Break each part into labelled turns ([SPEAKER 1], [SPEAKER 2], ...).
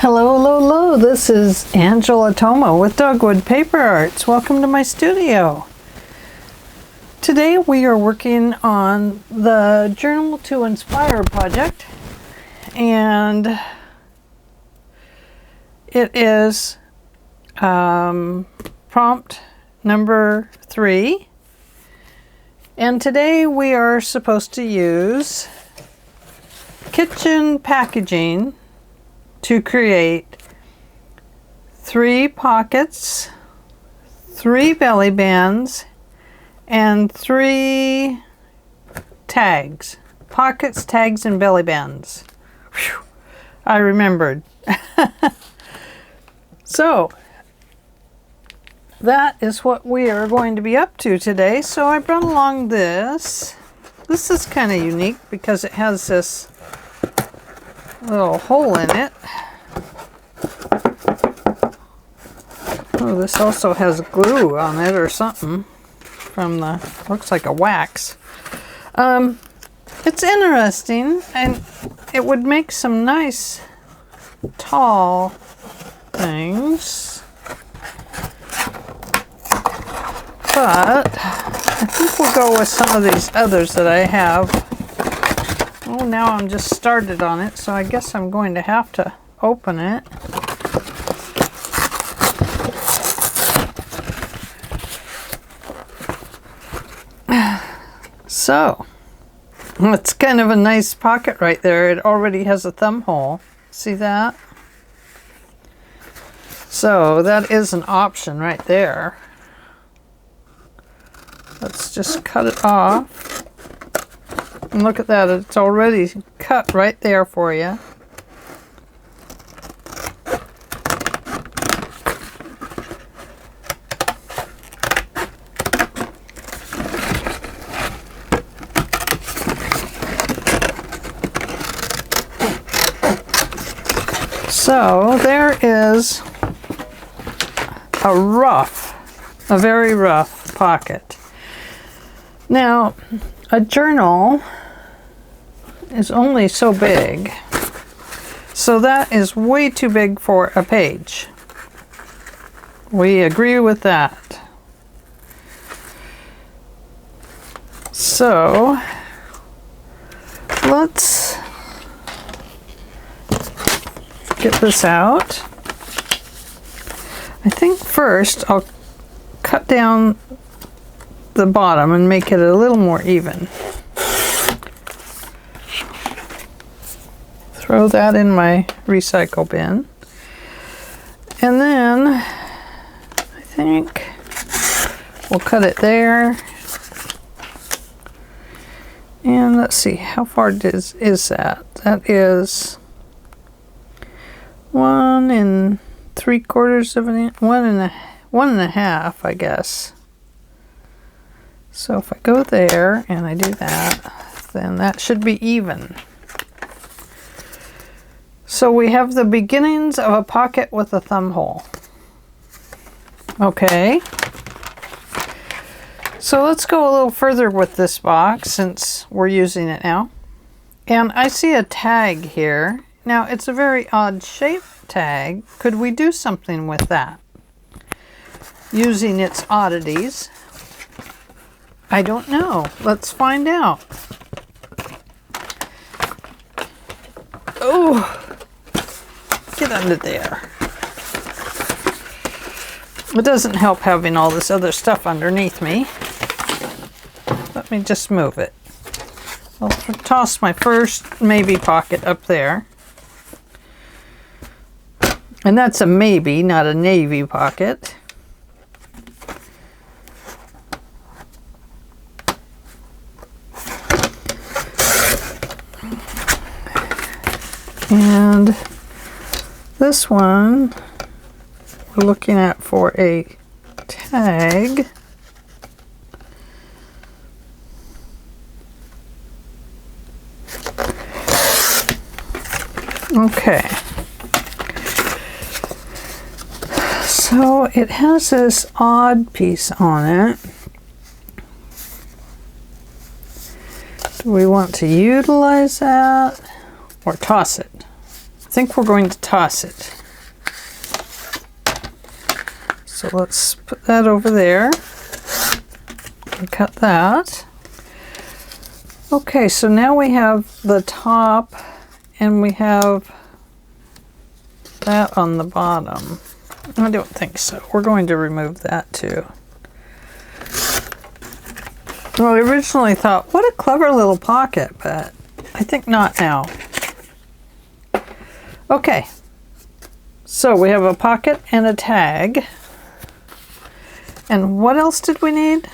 [SPEAKER 1] Hello, hello, hello. This is Angela Toma with Dogwood Paper Arts. Welcome to my studio. Today we are working on the Journal to Inspire project, and it is prompt number 3. And today we are supposed to use kitchen packaging to create 3 pockets, 3 belly bands, and 3 tags. Pockets, tags, and belly bands. Whew, I remembered. So, that is what we are going to be up to today. So I brought along this. This is kind of unique because it has this little hole in it. Oh, this also has glue on it or something from the, looks like a wax. It's interesting, and it would make some nice tall things. But I think we'll go with some of these others that I have. Oh, now I'm just started on it, so I guess I'm going to have to open it. So, it's kind of a nice pocket right there. It already has a thumb hole. See that? So, that is an option right there. Let's just cut it off. And look at that, it's already cut right there for you. So there is a very rough pocket. Now, a journal is only so big, so that is way too big for a page. We agree with that. So, let's get this out. I think first I'll cut down the bottom and make it a little more even. Throw that in my recycle bin. And then I think we'll cut it there. And let's see, how far is that? That is 1 3/4 of an inch, 1.5, I guess. So if I go there and I do that, then that should be even. So we have the beginnings of a pocket with a thumb hole. Okay. So let's go a little further with this box since we're using it now. And I see a tag here. Now it's a very odd shaped tag. Could we do something with that? Using its oddities. I don't know. Let's find out. Oh, get under there. It doesn't help having all this other stuff underneath me. Let me just move it. I'll toss my first maybe pocket up there. And that's a maybe, not a navy pocket. And this one we're looking at for a tag. Okay. So it has this odd piece on it. Do we want to utilize that or toss it? think we're going to toss it. So let's put that over there and cut that. Okay, so now we have the top and we have that on the bottom. I don't think so. We're going to remove that too. Well, I originally thought, what a clever little pocket, but I think not now. Okay, so we have a pocket and a tag. And what else did we need?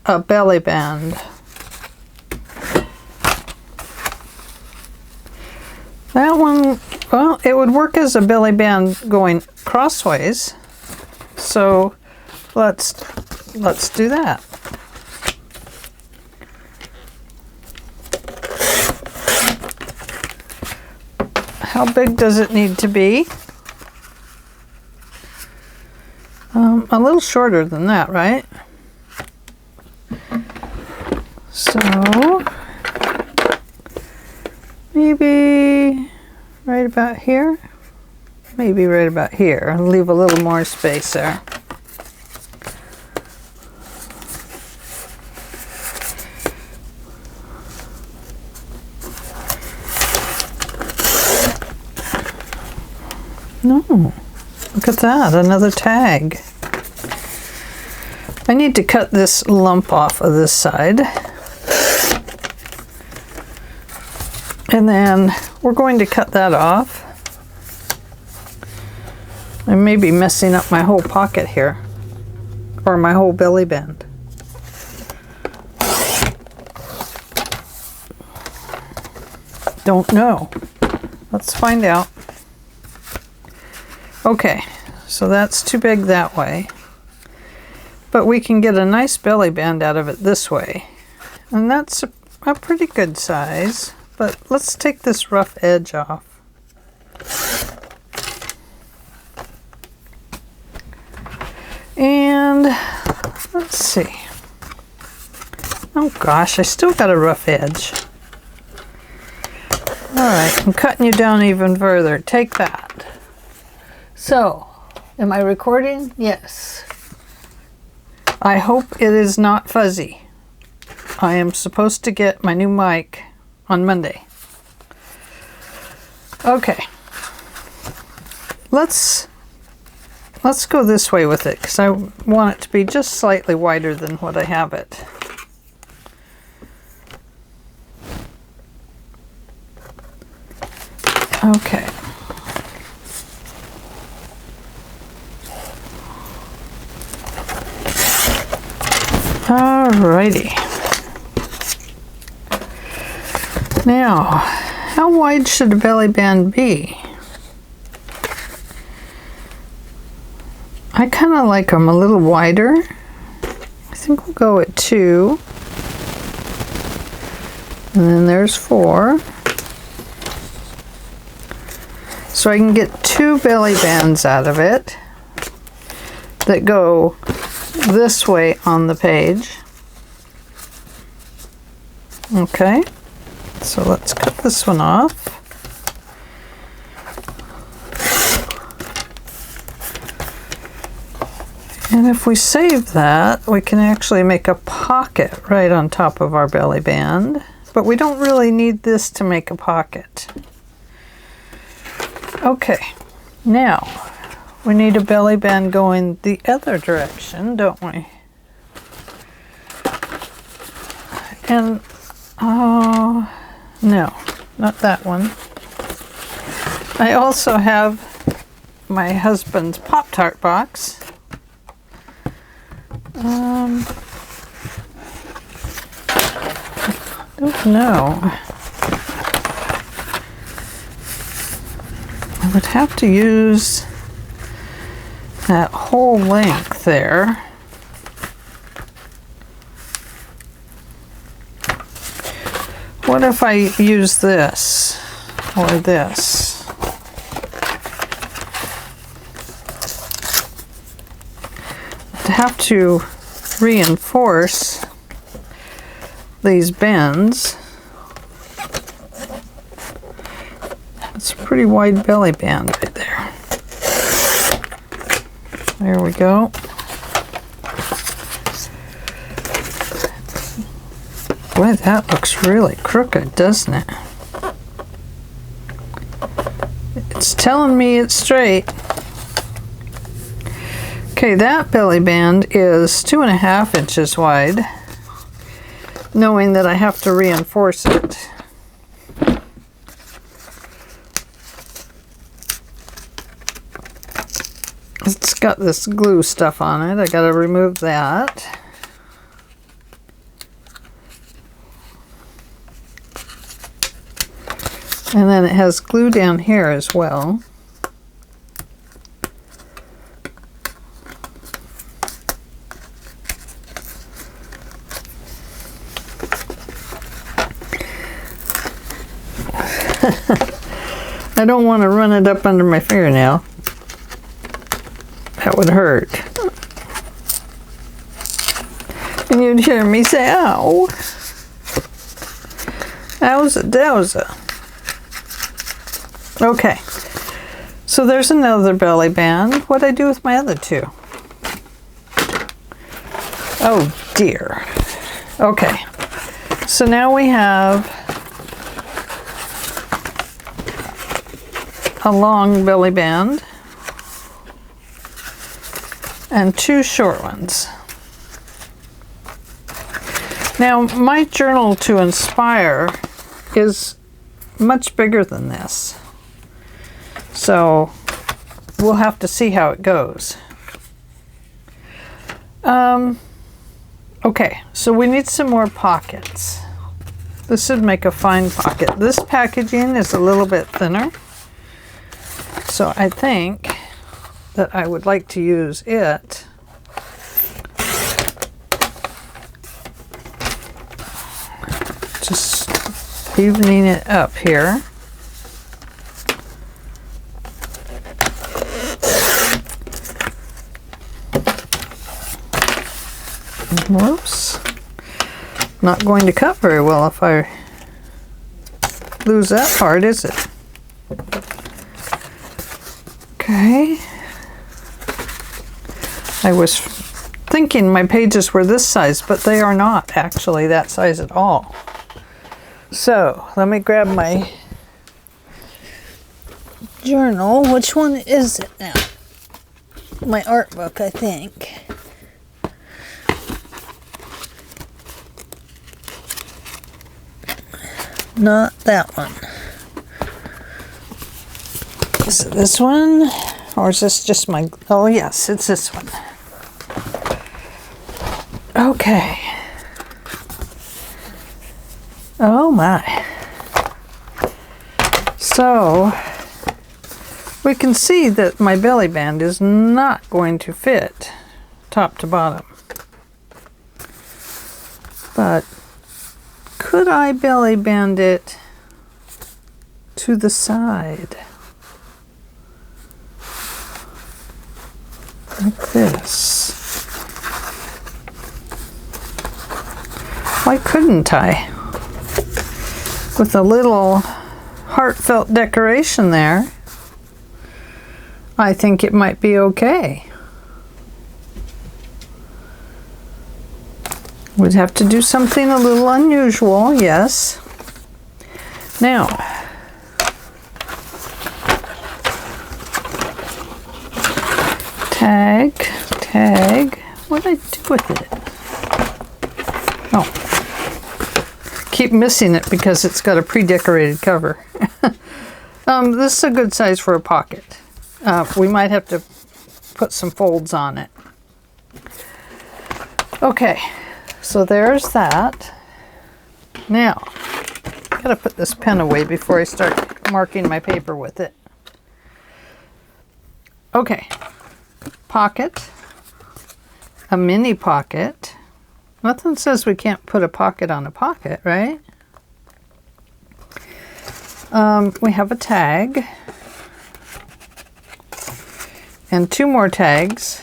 [SPEAKER 1] A belly band. That one, well, it would work as a belly band going crossways. So let's do that. How big does it need to be? A little shorter than that, right? So maybe right about here. Maybe right about here. Leave a little more space there. No, look at that, another tag. I need to cut this lump off of this side. And then we're going to cut that off. I may be messing up my whole pocket here, or my whole belly band. Don't know. Let's find out. Okay, so that's too big that way. But we can get a nice belly band out of it this way. And that's a pretty good size. But let's take this rough edge off. And let's see. Oh gosh, I still got a rough edge. Alright, I'm cutting you down even further. Take that. So, am I recording? Yes. I hope it is not fuzzy. I am supposed to get my new mic on Monday. Okay. Let's go this way with it because I want it to be just slightly wider than what I have it. Okay. Alrighty. Now, how wide should a belly band be? I kind of like them a little wider. I think we'll go at 2. And then there's 4. So I can get 2 belly bands out of it that go this way on the page. Okay, so let's cut this one off. And if we save that, we can actually make a pocket right on top of our belly band, but we don't really need this to make a pocket. Okay, now we need a belly band going the other direction, don't we? And, oh, no, not that one. I also have my husband's Pop-Tart box. Don't know. I would have to use that whole length there. What if I use this or this? I have to reinforce these bends. That's a pretty wide belly band right there. There we go. Boy, that looks really crooked, doesn't it? It's telling me it's straight. Okay, that belly band is 2.5 inches wide, knowing that I have to reinforce it. It's got this glue stuff on it. I gotta remove that. And then it has glue down here as well. I don't want to run it up under my fingernail. That would hurt. And you'd hear me say, ow. Owza dowza. Okay, so there's another belly band. What'd I do with my other two? Oh dear. Okay, so now we have a long belly band and two short ones. Now, my journal to inspire is much bigger than this. So we'll have to see how it goes. Okay, so we need some more pockets. This should make a fine pocket. This packaging is a little bit thinner, so I think that I would like to use it just evening it up here. Whoops. Not going to cut very well if I lose that part, is it? Okay. I was thinking my pages were this size, but they are not actually that size at all. So, let me grab my journal. Which one is it now? My art book, I think. Not that one. Is it this one? Or is this just my... Oh, yes, it's this one. Okay. Oh, my. So, we can see that my belly band is not going to fit top to bottom. But could I belly band it to the side? Like this. Why couldn't I? With a little heartfelt decoration there, I think it might be okay. We'd have to do something a little unusual, yes. Now, tag. What did I do with it? Oh, keep missing it because it's got a pre-decorated cover. This is a good size for a pocket. We might have to put some folds on it. Okay. So there's that. Now, I gotta put this pen away before I start marking my paper with it. Okay, pocket, a mini pocket. Nothing says we can't put a pocket on a pocket, right? We have a tag and two more tags.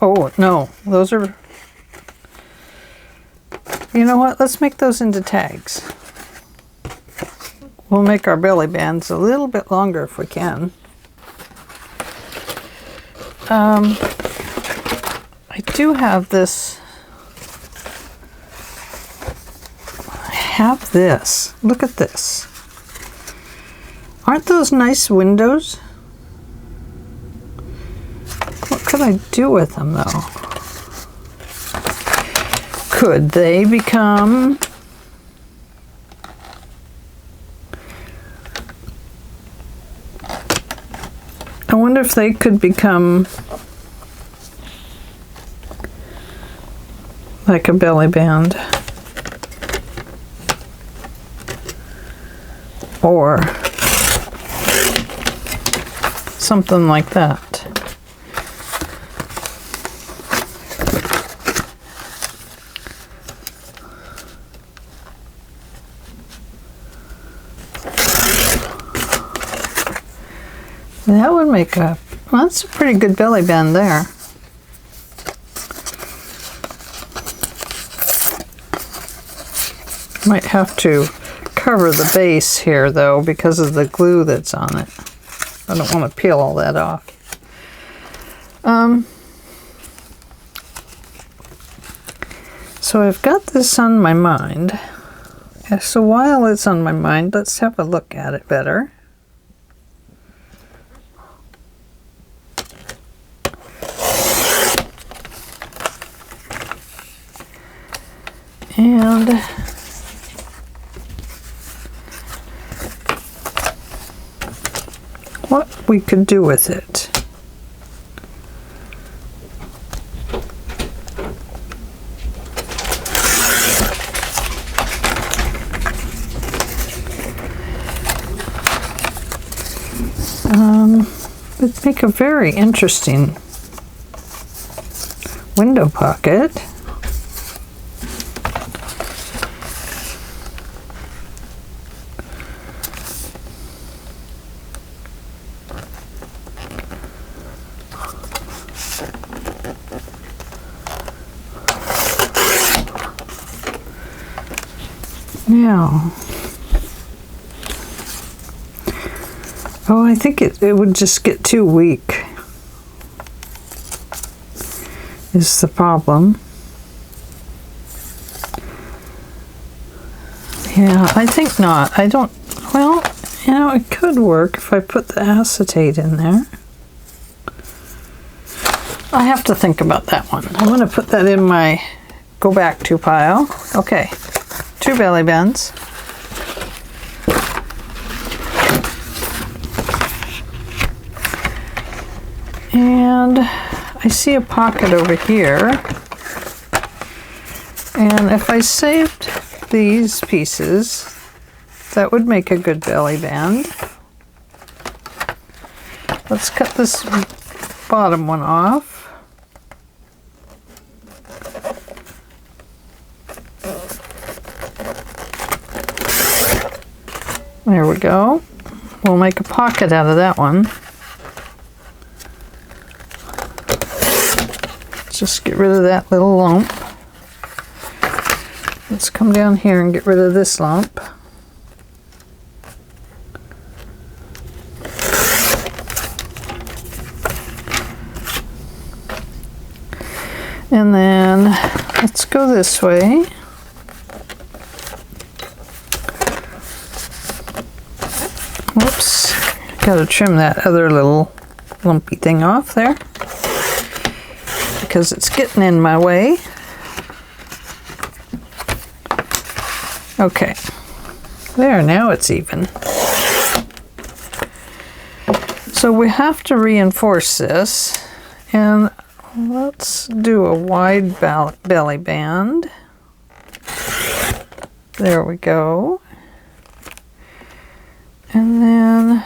[SPEAKER 1] Oh, no, those are... You know what? Let's make those into tags. We'll make our belly bands a little bit longer if we can. I do have this. I have this. Look at this. Aren't those nice windows? What could I do with them though? Could they become I wonder if they could become like a belly band or something like that. That would make a, well, that's a pretty good belly band there. Might have to cover the base here though because of the glue that's on it. I don't want to peel all that off. So I've got this on my mind. So while it's on my mind, let's have a look at it better. And what we could do with it. It'd make a very interesting window pocket. Now, oh, I think it would just get too weak, is the problem. Yeah, I think not. I don't, well, you know, it could work if I put the acetate in there. I have to think about that one. I'm going to put that in my go back to pile. Okay. 2 belly bands. And I see a pocket over here. And if I saved these pieces, that would make a good belly band. Let's cut this bottom one off. There we go. We'll make a pocket out of that one. Just get rid of that little lump. Let's come down here and get rid of this lump. And then let's go this way. Whoops, gotta trim that other little lumpy thing off there because it's getting in my way. Okay, there, now it's even. So we have to reinforce this, and let's do a wide belly band. There we go. And then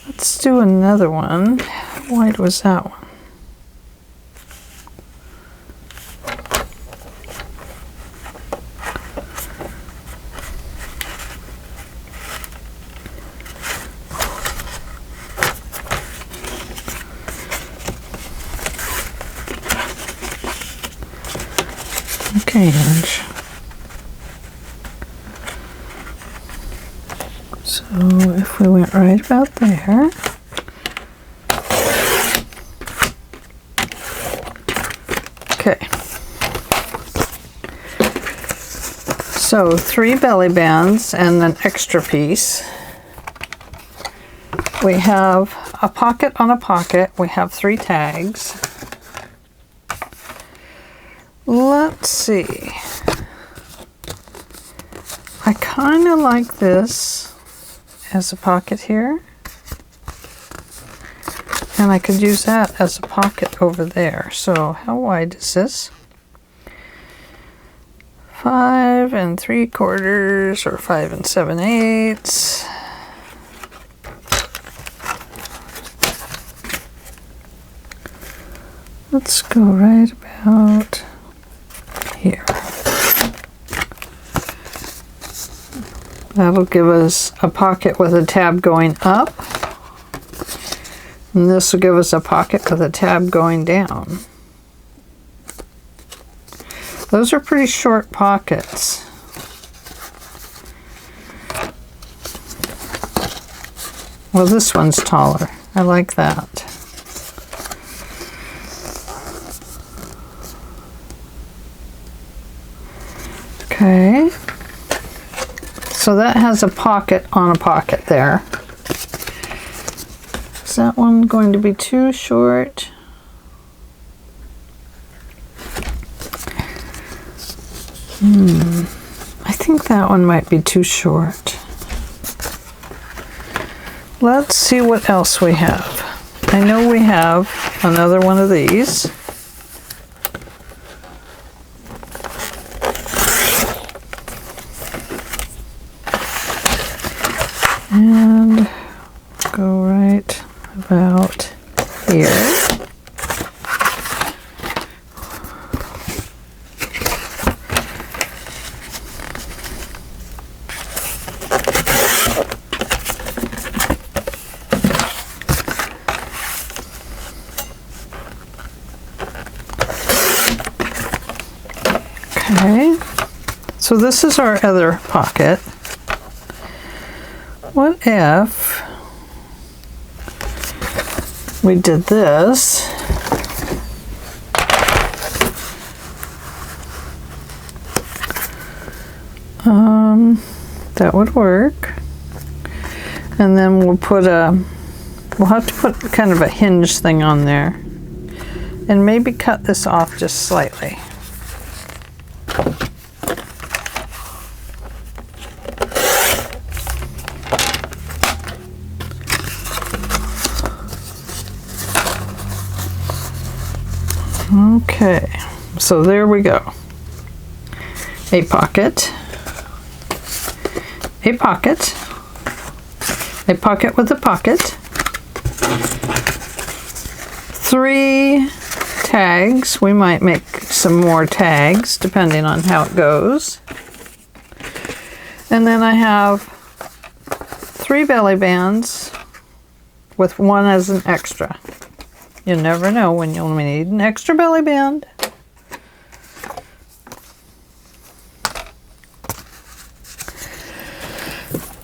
[SPEAKER 1] let's do another one. How wide was that one? Okay, Ange. So if we went right about there, okay. So 3 belly bands and an extra piece. We have a pocket on a pocket. We have 3 tags. Let's see. I kind of like this as a pocket here. And I could use that as a pocket over there. So how wide is this? 5 3/4 or 5 7/8. Let's go right about here. That'll give us a pocket with a tab going up. And this will give us a pocket with a tab going down. Those are pretty short pockets. Well, this one's taller. I like that. Okay. So that has a pocket on a pocket there. Is that one going to be too short? I think that one might be too short. Let's see what else we have. I know we have another one of these. And go right about here. Okay, so this is our other pocket. What if we did this? That would work. And then we'll have to put kind of a hinge thing on there. And maybe cut this off just slightly. Okay, so there we go. A pocket, a pocket, a pocket with a pocket, 3 tags. We might make some more tags depending on how it goes. And then I have 3 belly bands with 1 as an extra. You never know when you'll need an extra belly band.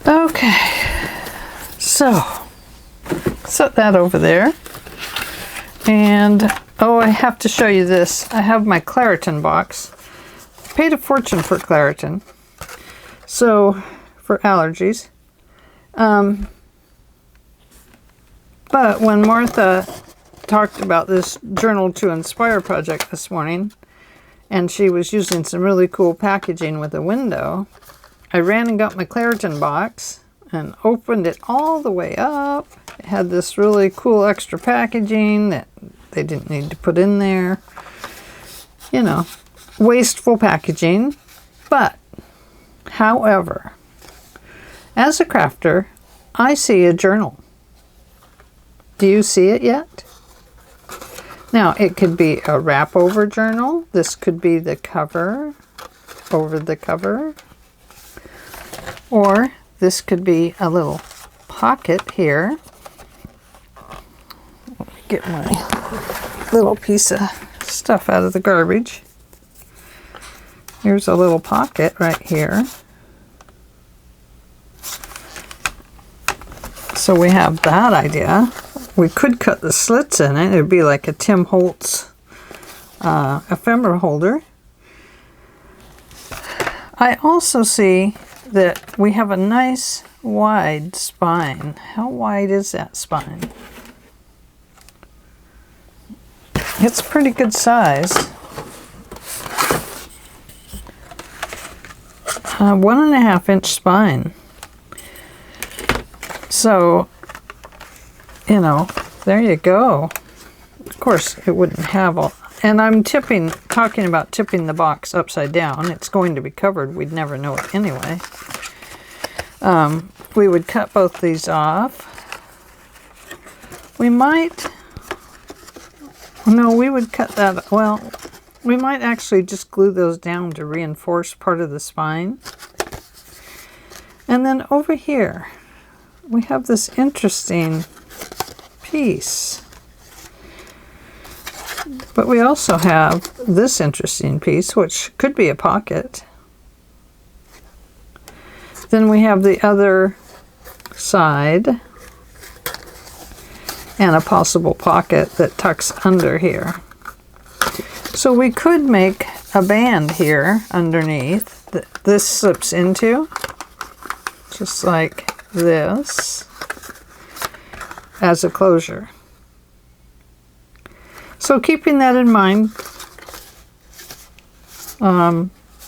[SPEAKER 1] Okay, so set that over there. And oh, I have to show you this. I have my Claritin box. I paid a fortune for Claritin. So, for allergies. But when Martha talked about this Journal to Inspire project this morning, and she was using some really cool packaging with a window, I ran and got my Claritin box and opened it all the way up. It had this really cool extra packaging that they didn't need to put in there. You know, wasteful packaging. But, however, as a crafter, I see a journal. Do you see it yet? Now, it could be a wrap over journal. This could be the cover, over the cover. Or this could be a little pocket here. Let me get my little piece of stuff out of the garbage. Here's a little pocket right here. So we have that idea. We could cut the slits in it. It would be like a Tim Holtz ephemera holder. I also see that we have a nice wide spine. How wide is that spine? It's pretty good size. 1.5 inch spine. So, you know, there you go. Of course, it wouldn't have all. And I'm talking about tipping the box upside down. It's going to be covered. We'd never know it anyway. We would cut both these off. We might, no, we would cut that, well, we might actually just glue those down to reinforce part of the spine. And then over here, we have this interesting piece. But we also have this interesting piece, which could be a pocket. Then we have the other side and a possible pocket that tucks under here. So we could make a band here underneath that this slips into, just like this, as a closure. So keeping that in mind,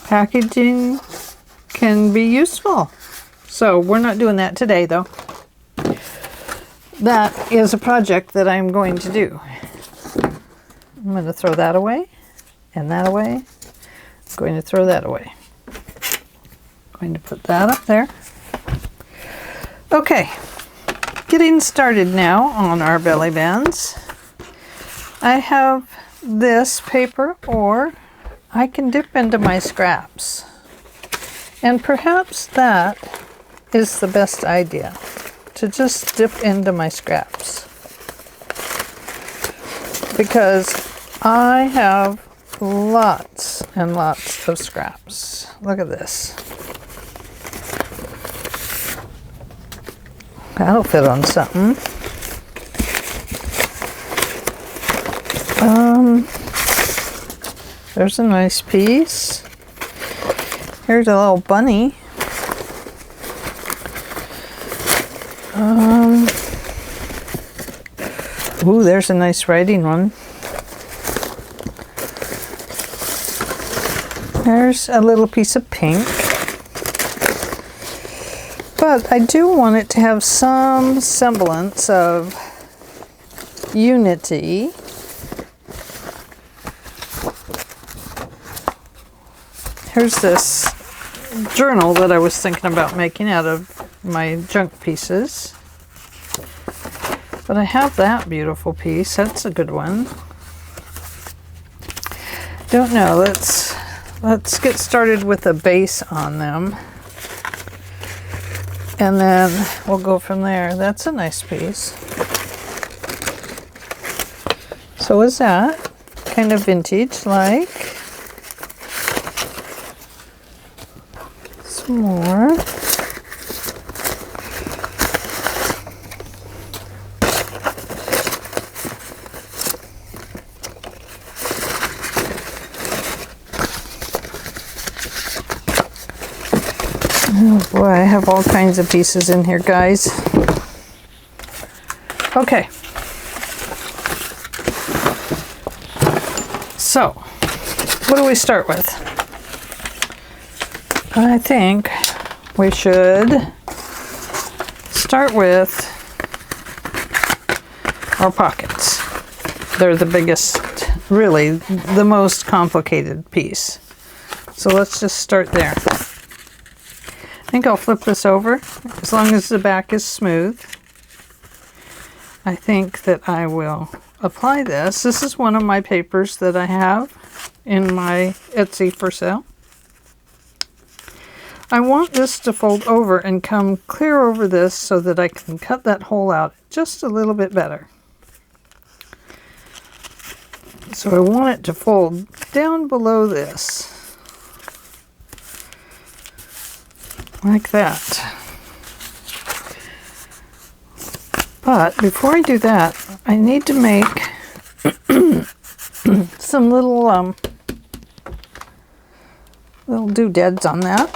[SPEAKER 1] packaging can be useful. So we're not doing that today though. That is a project that I'm going to do. I'm going to throw that away and that away. I'm going to throw that away. I'm going to put that up there. Okay, getting started now on our belly bands. I have this paper, or I can dip into my scraps. And perhaps that is the best idea, to just dip into my scraps. Because I have lots and lots of scraps. Look at this. That'll fit on something. There's a nice piece. Here's a little bunny. Ooh, there's a nice writing one. There's a little piece of pink. But I do want it to have some semblance of unity. Here's this journal that I was thinking about making out of my junk pieces. But I have that beautiful piece. That's a good one. Don't know. Let's get started with a base on them. And then we'll go from there. That's a nice piece. So is that kind of vintage like? Some more. Oh boy, I have all kinds of pieces in here, guys. Okay. So, what do we start with? I think we should start with our pockets. They're the biggest, really, the most complicated piece. So let's just start there. I think I'll flip this over, as long as the back is smooth. I think that I will apply this. This is one of my papers that I have in my Etsy for sale. I want this to fold over and come clear over this so that I can cut that hole out just a little bit better. So I want it to fold down below this, like that. But before I do that, I need to make some little doodads on that.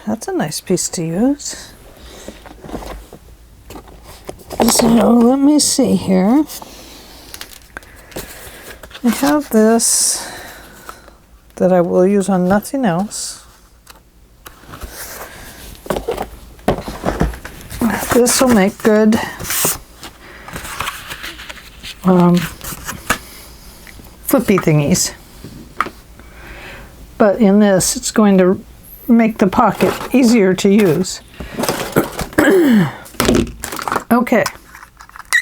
[SPEAKER 1] That's a nice piece to use. So let me see here. I have this that I will use on nothing else. This will make good flippy thingies. But in this, it's going to make the pocket easier to use. Okay.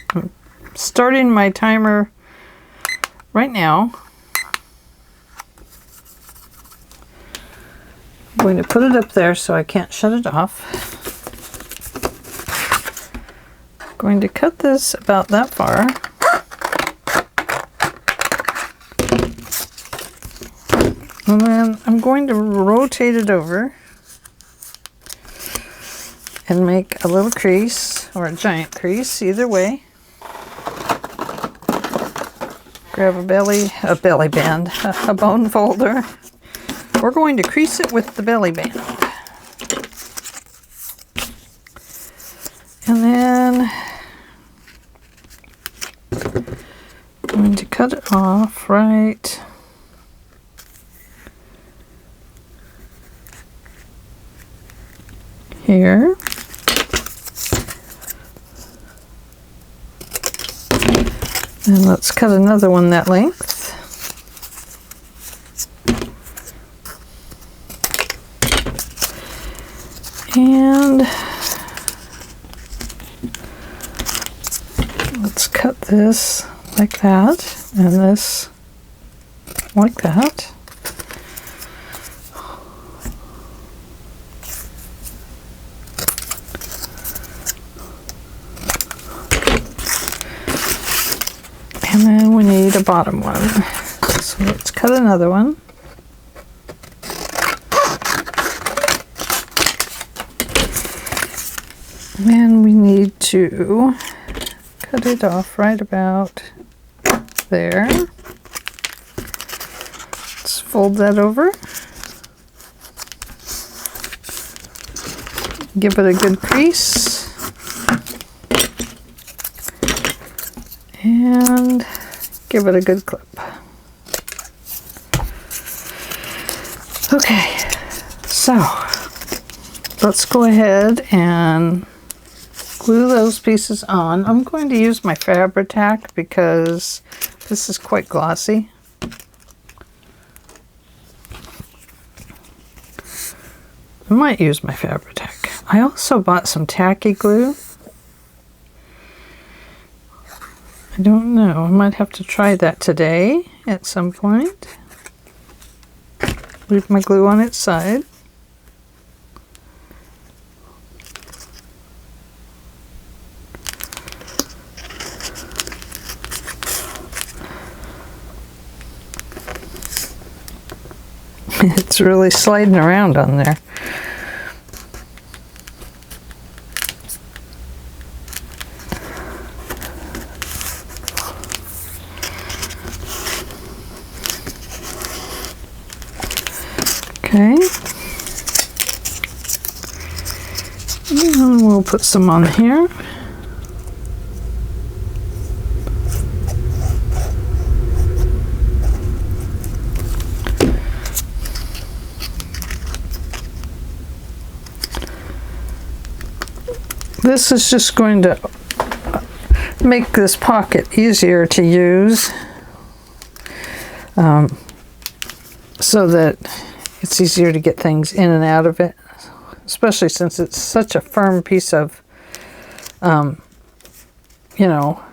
[SPEAKER 1] I'm starting my timer right now. I'm going to put it up there so I can't shut it off. I'm going to cut this about that far. And then I'm going to rotate it over and make a little crease or a giant crease, either way. Grab a belly band, a bone folder. We're going to crease it with the belly band. And then I'm going to cut it off right here. And let's cut another one that length. And let's cut this like that, and this like that. And then we need a bottom one. So let's cut another one. And we need to cut it off right about there. Let's fold that over. Give it a good crease. And give it a good clip. Okay, so let's go ahead and glue those pieces on. I'm going to use my Fabri-Tac because this is quite glossy. I might use my Fabri-Tac. I also bought some tacky glue. I don't know. I might have to try that today at some point. Leave my glue on its side. It's really sliding around on there. Okay. And we'll put some on here. This is just going to make this pocket easier to use, so that it's easier to get things in and out of it, especially since it's such a firm piece of, you know,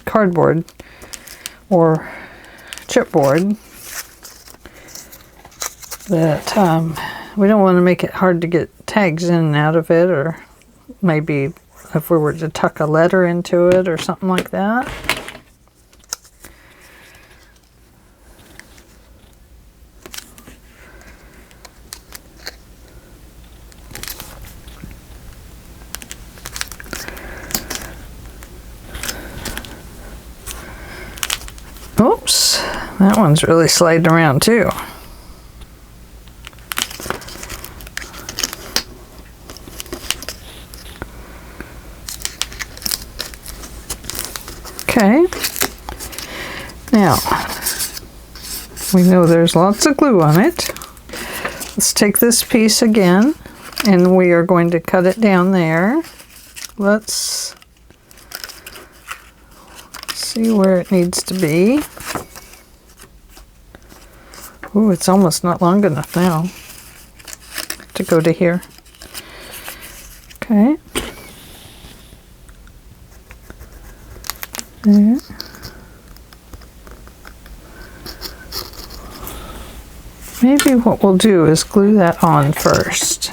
[SPEAKER 1] cardboard or chipboard, that we don't want to make it hard to get tags in and out of it, or maybe if we were to tuck a letter into it or something like that. That one's really sliding around too. Okay. Now, we know there's lots of glue on it. Let's take this piece again, and we are going to cut it down there. Let's see where it needs to be. Ooh, it's almost not long enough now to go to here. Okay. There. Maybe what we'll do is glue that on first.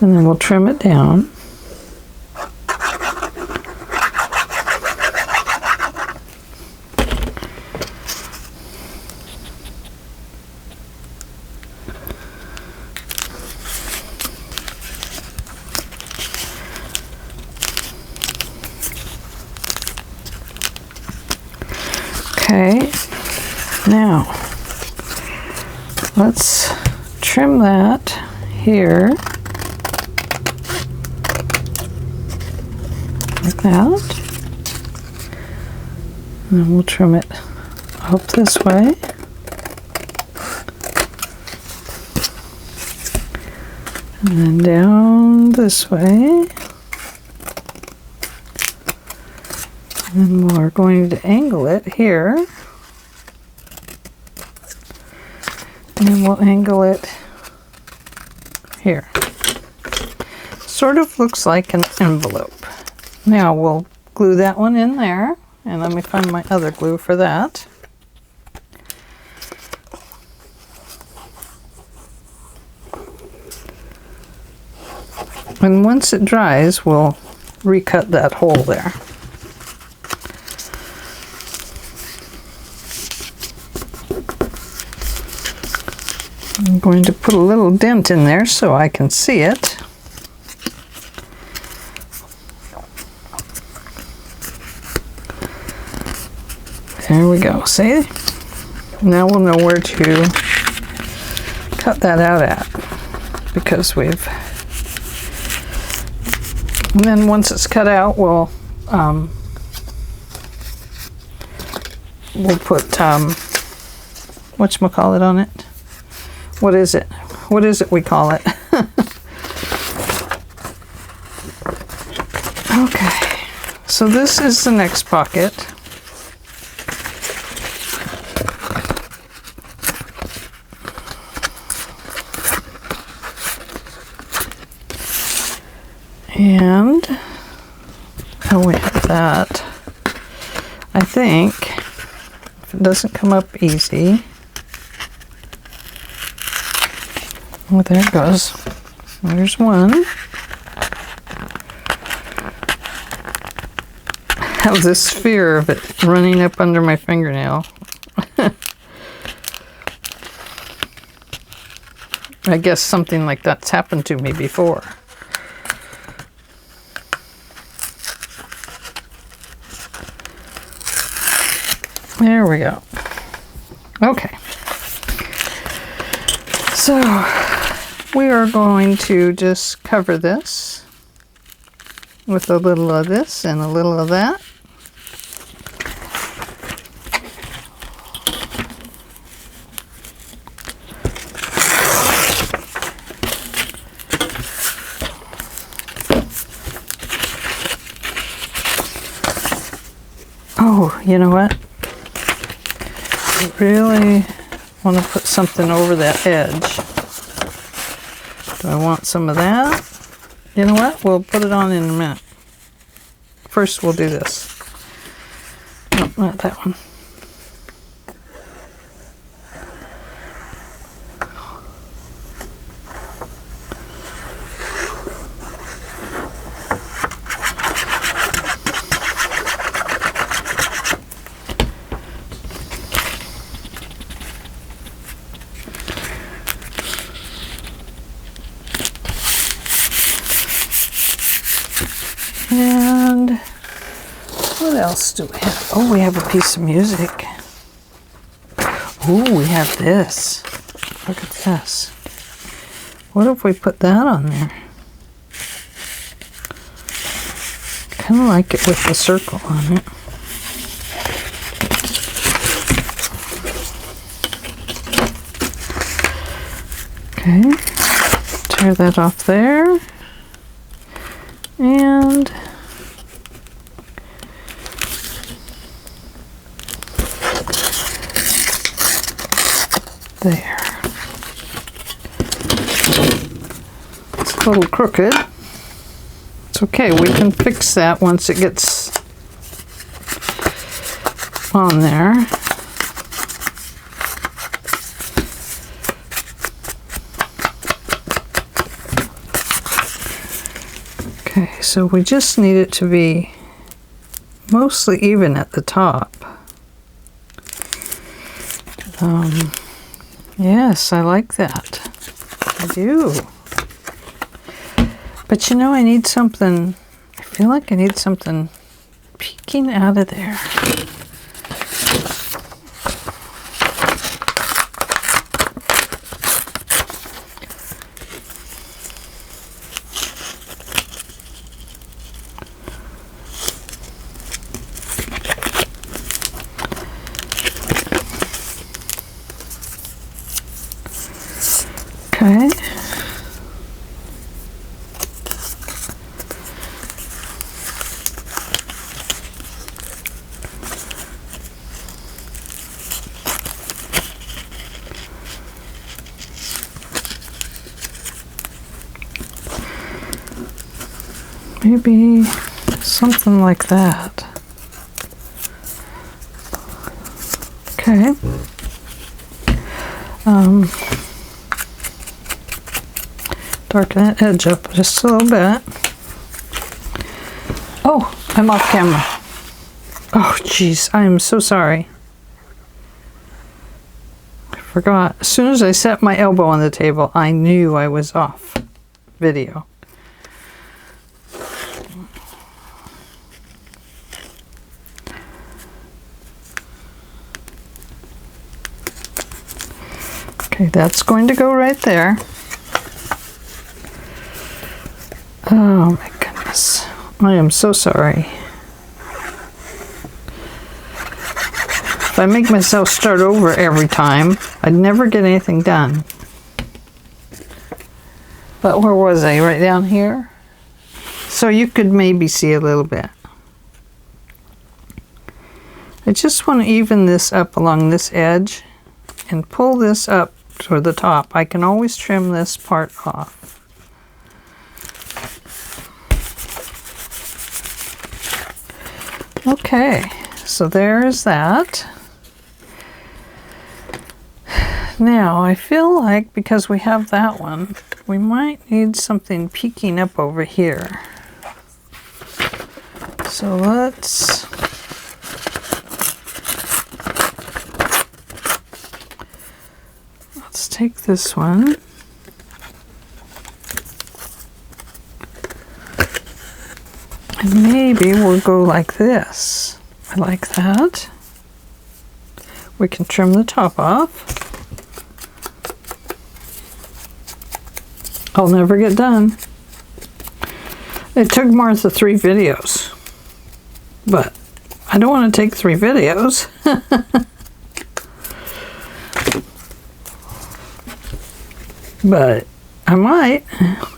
[SPEAKER 1] And then we'll trim it down. Okay, now let's trim that here. Like that. And then we'll trim it up this way. And then down this way. And then we're going to angle it here. And then we'll angle it here. Sort of looks like an envelope. Now we'll glue that one in there, and let me find my other glue for that. And once it dries, we'll recut that hole there. I'm going to put a little dent in there so I can see it. There we go, see? Now we'll know where to cut that out at, because we've... And then once it's cut out, we'll put, whatchamacallit on it? What is it? What is it we call it? Okay, so this is the next pocket. And, oh, we have that. I think, if it doesn't come up easy, well, there it goes. There's one. I have this fear of it running up under my fingernail. I guess something like that's happened to me before. There we go. Okay. So we are going to just cover this with a little of this and a little of that. Oh, you know what? I really want to put something over that edge. Do I want some of that? You know what? We'll put it on in a minute. First we'll do this. No, not that one. And what else do we have? Oh, we have a piece of music. Oh, we have this. Look at this. What if we put that on there? Kind of like it with the circle on it. Okay, tear that off there. And there. It's a little crooked. It's okay, we can fix that once it gets on there. Okay, so we just need it to be mostly even at the top. Yes, I like that. I do. But you know, I need something, I feel like I need something peeking out of there. Okay. Maybe something like that. Okay. Darken that edge up just a little bit. Oh, I'm off camera. Oh, jeez, I am so sorry. I forgot. As soon as I set my elbow on the table, I knew I was off video. Okay, that's going to go right there. Oh my goodness. I am so sorry. If I make myself start over every time, I'd never get anything done. But where was I? Right down here? So you could maybe see a little bit. I just want to even this up along this edge and pull this up to the top. I can always trim this part off. Okay, so there's that. Now, I feel like because we have that one, we might need something peeking up over here. So let's take this one. And maybe we'll go like this. I like that. We can trim the top off. I'll never get done. It took Martha 3 videos. But I don't want to take 3 videos. But I might.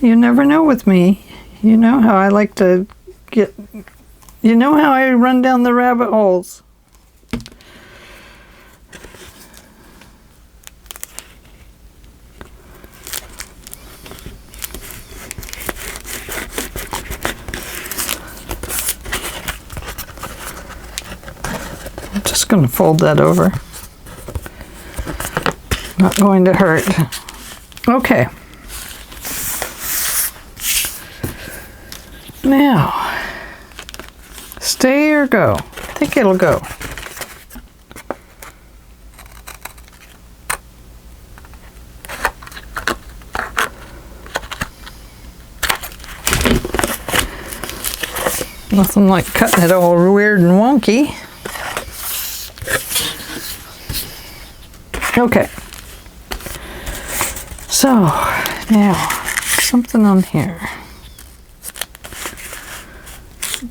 [SPEAKER 1] You never know with me. You know how I like to get, you know how I run down the rabbit holes. I'm just going to fold that over. Not going to hurt. Okay. Now, stay or go? I think it'll go. Nothing like cutting it all weird and wonky. Okay. So, now, something on here.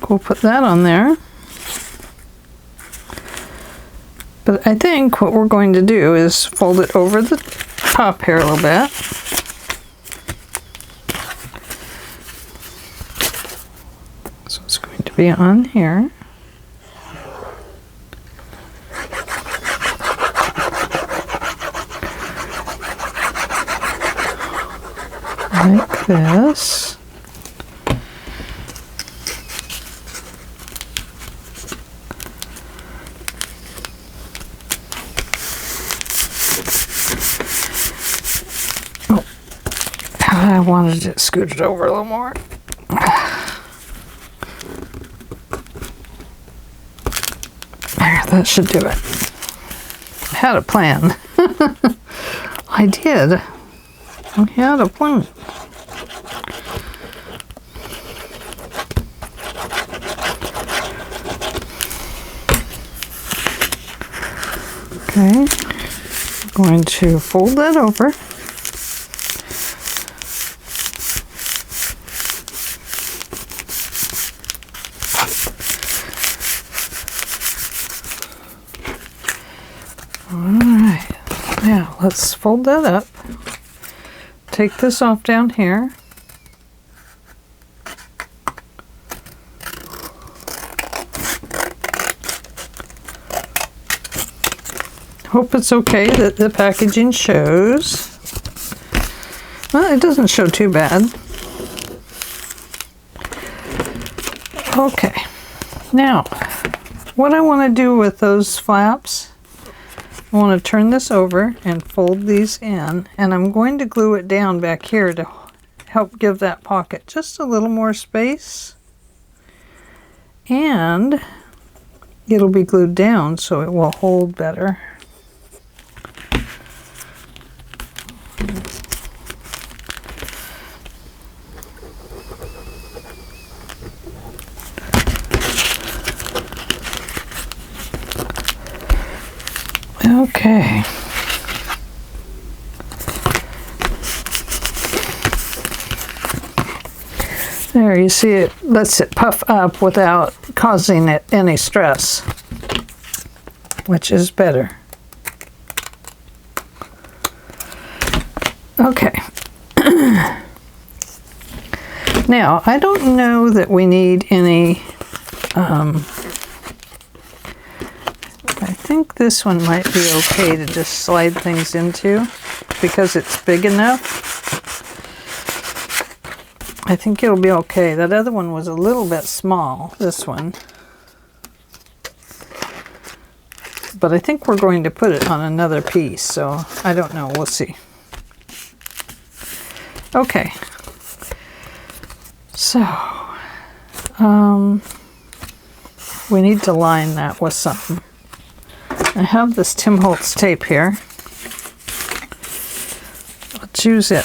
[SPEAKER 1] We'll put that on there. But I think what we're going to do is fold it over the top here a little bit. So it's going to be on here. Like this. Oh, I wanted it scooted over a little more. There, that should do it. I had a plan. I did. I had a plan. Okay, I'm going to fold that over. Alright, now let's fold that up. Take this off down here. Hope it's okay that the packaging shows. Well, it doesn't show too bad. Okay, now what I want to do with those flaps, I want to turn this over and fold these in, and I'm going to glue it down back here to help give that pocket just a little more space, and it'll be glued down so it will hold better. Okay. There, you see it lets it puff up without causing it any stress, which is better. Okay. Now, I don't know that we need any I think this one might be okay to just slide things into because it's big enough. I think it'll be okay. That other one was a little bit small, this one. But I think we're going to put it on another piece, so I don't know. We'll see. Okay. So, we need to line that with something. I have this Tim Holtz tape here. Let's use it.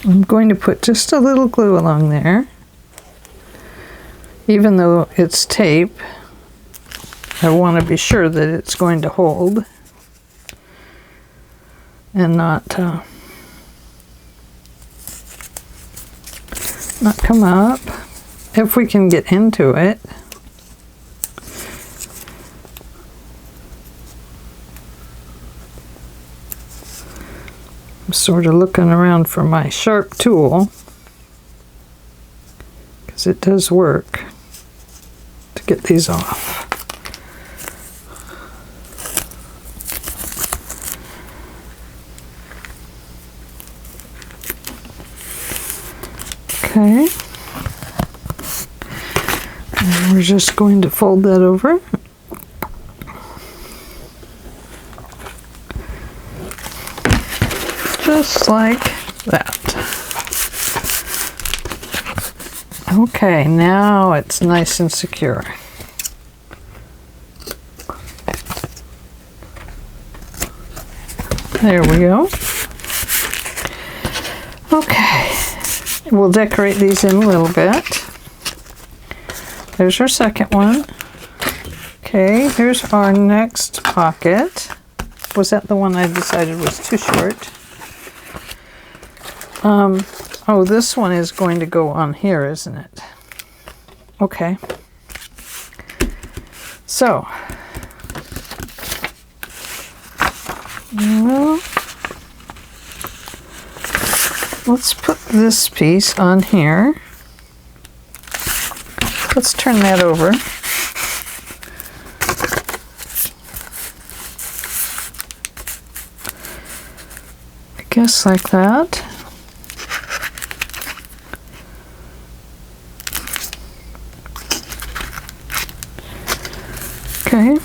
[SPEAKER 1] I'm going to put just a little glue along there. Even though it's tape, I want to be sure that it's going to hold and not come up if we can get into it. I'm sort of looking around for my sharp tool because it does work to get these off. Okay, and we're just going to fold that over. Just like that. Okay, now it's nice and secure. There we go. Okay, we'll decorate these in a little bit. There's our second one. Okay, here's our next pocket. Was that the one I decided was too short? Oh, this one is going to go on here, isn't it? Okay. So, let's put this piece on here. Let's turn that over. I guess like that. Okay.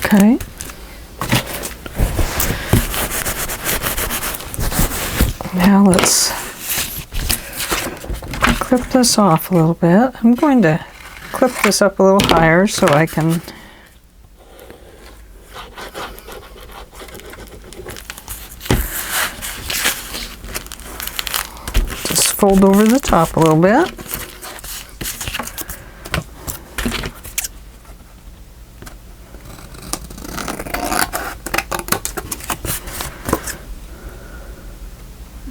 [SPEAKER 1] Okay. Now let's clip this off a little bit. I'm going to clip this up a little higher so I can just fold over the top a little bit.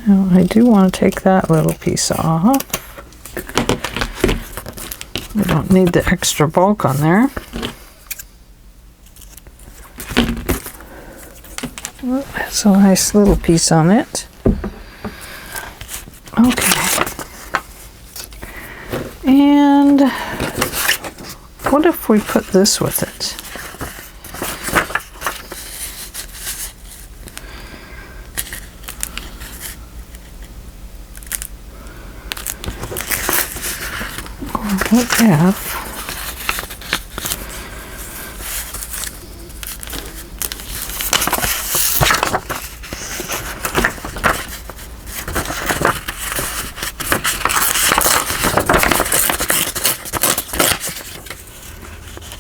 [SPEAKER 1] Now I do want to take that little piece off. We don't need the extra bulk on there. Oh, that's a nice little piece on it. Okay. And what if we put this with it?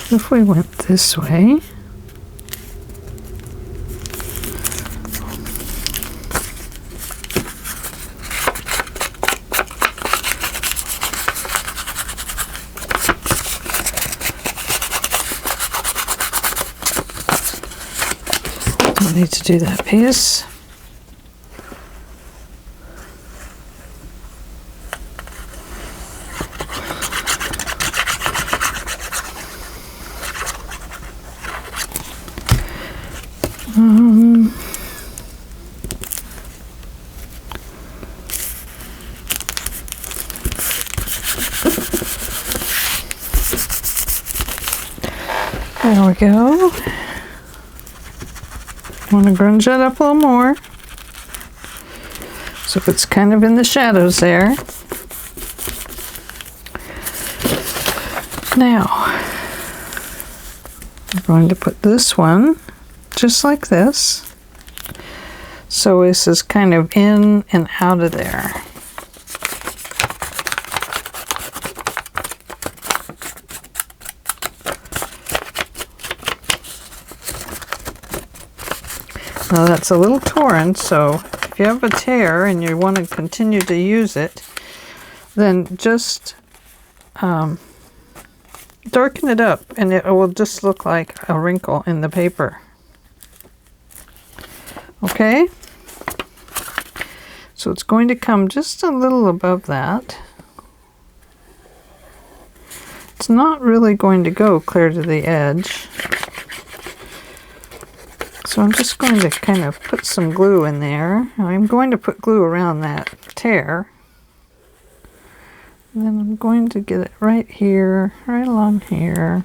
[SPEAKER 1] What if we went this way? Don't need to do that piece. There we go. Want to grunge that up a little more. So it's kind of in the shadows there. Now, I'm going to put this one just like this. So this is kind of in and out of there. Now that's a little torn, so if you have a tear and you want to continue to use it, then just darken it up and it will just look like a wrinkle in the paper. Okay? So it's going to come just a little above that. it's not really going to go clear to the edge. So I'm just going to kind of put some glue in there. I'm going to put glue around that tear. And then I'm going to get it right here, right along here.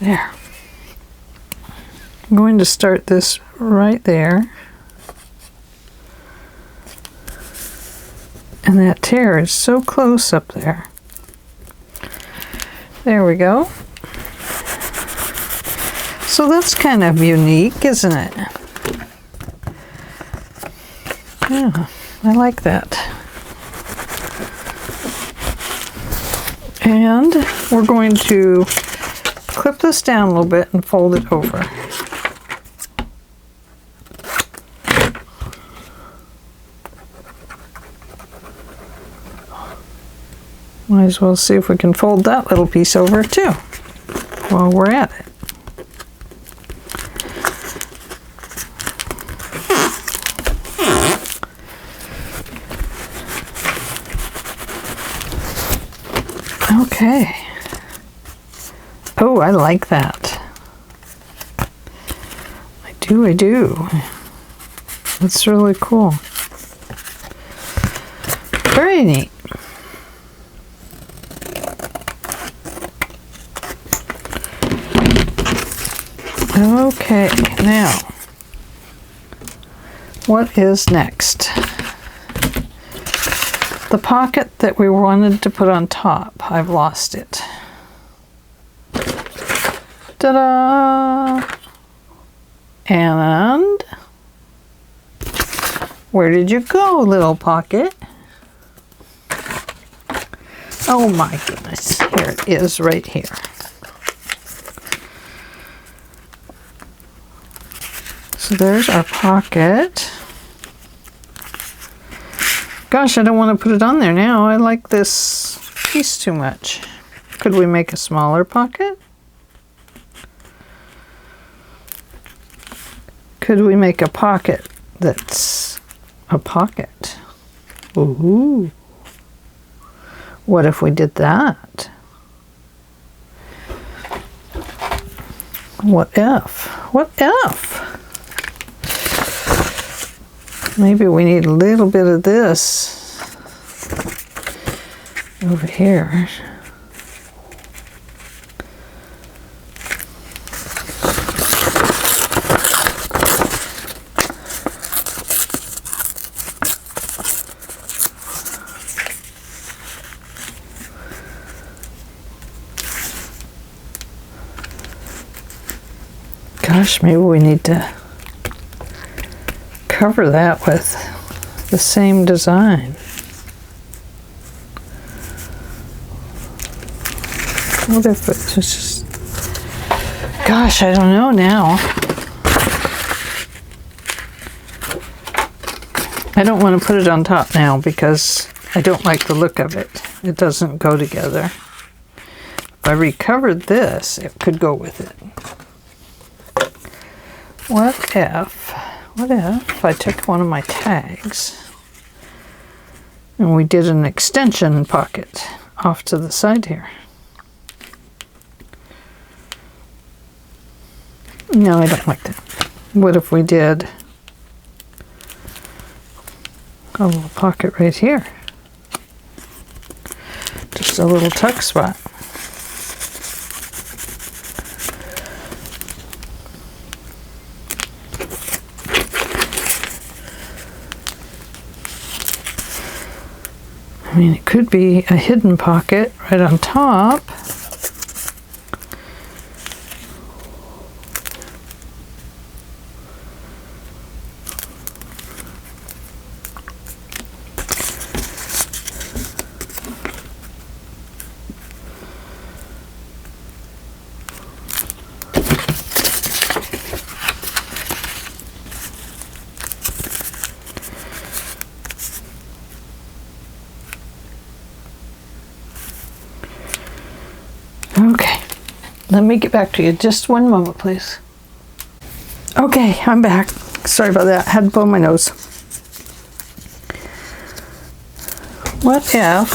[SPEAKER 1] There. I'm going to start this right there. And that tear is so close up there. There we go. So that's kind of unique, isn't it? Yeah, I like that. And we're going to clip this down a little bit and fold it over. Might as well see if we can fold that little piece over too while we're at it. Okay. Oh, I like that. I do. That's really cool. Very neat. Okay, now, what is next? The pocket that we wanted to put on top, I've lost it. Ta-da! And where did you go, little pocket? Oh my goodness, here it is right here. So there's our pocket. Gosh, I don't want to put it on there now. I like this piece too much. Could we make a smaller pocket? Could we make a pocket that's a pocket? Ooh. What if we did that? What if? What if? Maybe we need a little bit of this over here. Gosh, maybe we need to cover that with the same design. What if it's just... Gosh, I don't know now. I don't want to put it on top now because I don't like the look of it. It doesn't go together. If I recovered this, it could go with it. What if I took one of my tags and we did an extension pocket off to the side here? No, I don't like that. What if we did a little pocket right here? Just a little tuck spot. I mean, it could be a hidden pocket right on top. Okay, let me get back to you. Just one moment, please. Okay, I'm back. Sorry about that. I had to blow my nose. What if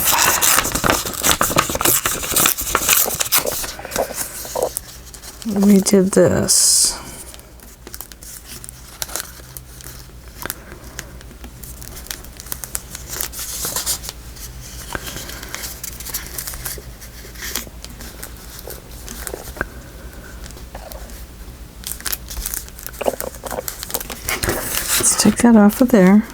[SPEAKER 1] we did this. Let's take that off of there.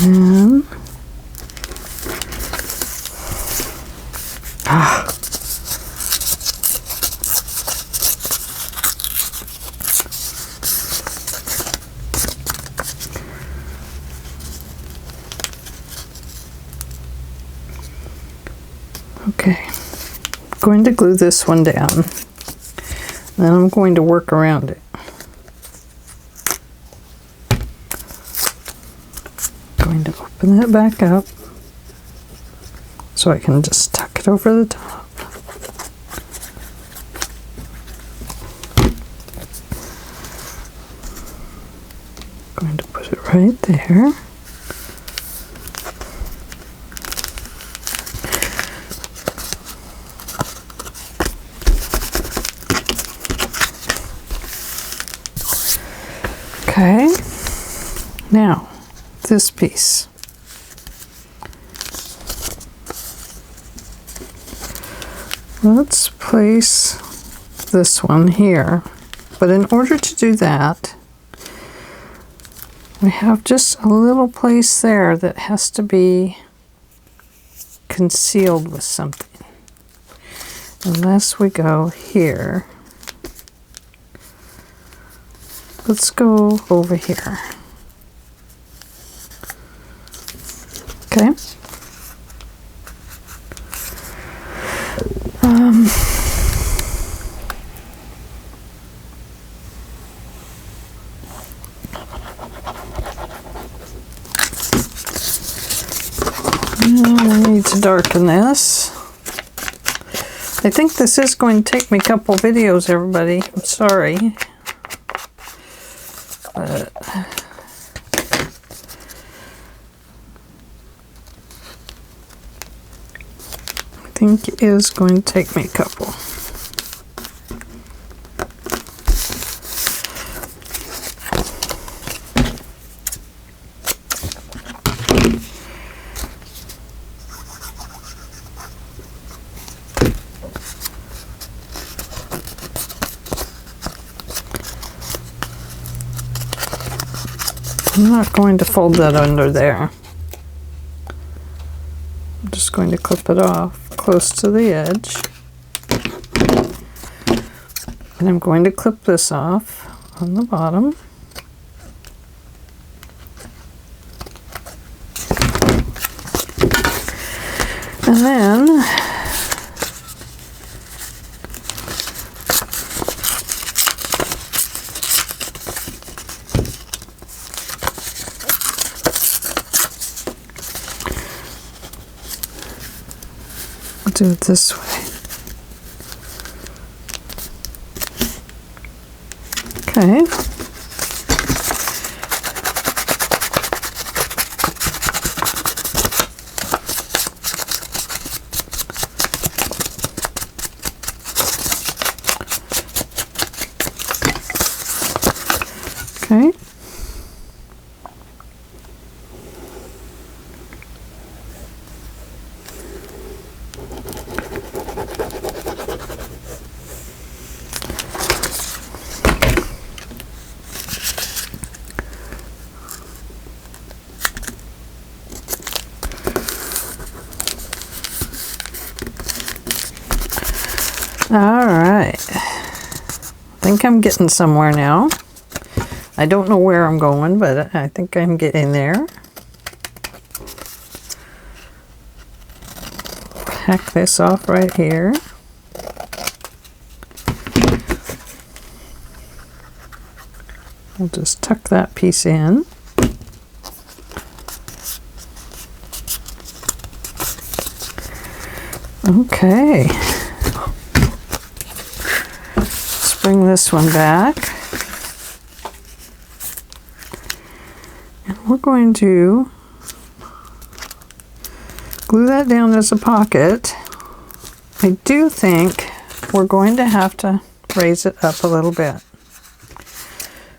[SPEAKER 1] And then, okay, I'm going to glue this one down. Then I'm going to work around it. Going to open that back up so I can just tuck it over the top. Going to put it right there. Okay, now this piece. Let's place this one here, but in order to do that, we have just a little place there that has to be concealed with something. Unless we go here. Let's go over here. Okay. Now we need to darken this. I think this is going to take me a couple videos, everybody. I'm sorry. But I think it is going to take me a couple. I'm not going to fold that under there. I'm just going to clip it off close to the edge. And I'm going to clip this off on the bottom. And then I'll do it this way. Okay. Okay. All right. I think I'm getting somewhere now. I don't know where I'm going, but I think I'm getting there. Hack this off right here. I'll just tuck that piece in. Okay. Let's bring this one back. we're going to glue that down as a pocket. I do think we're going to have to raise it up a little bit.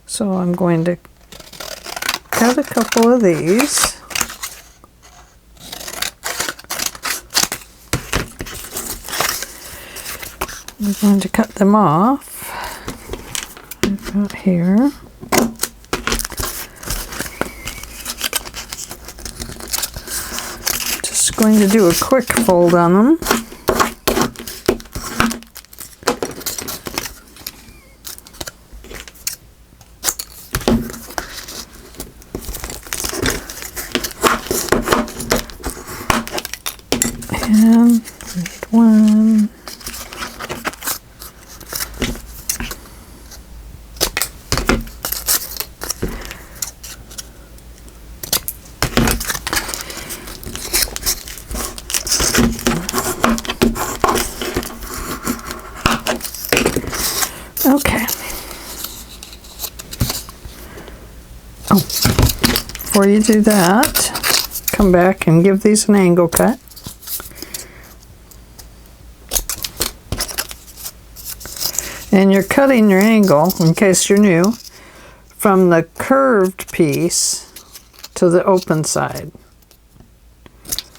[SPEAKER 1] So I'm going to cut a couple of these. I'm going to cut them off. I've got here. Just going to do a quick fold on them. And one. Okay. Oh, before you do that, come back and give these an angle cut. And you're cutting your angle, in case you're new, from the curved piece to the open side,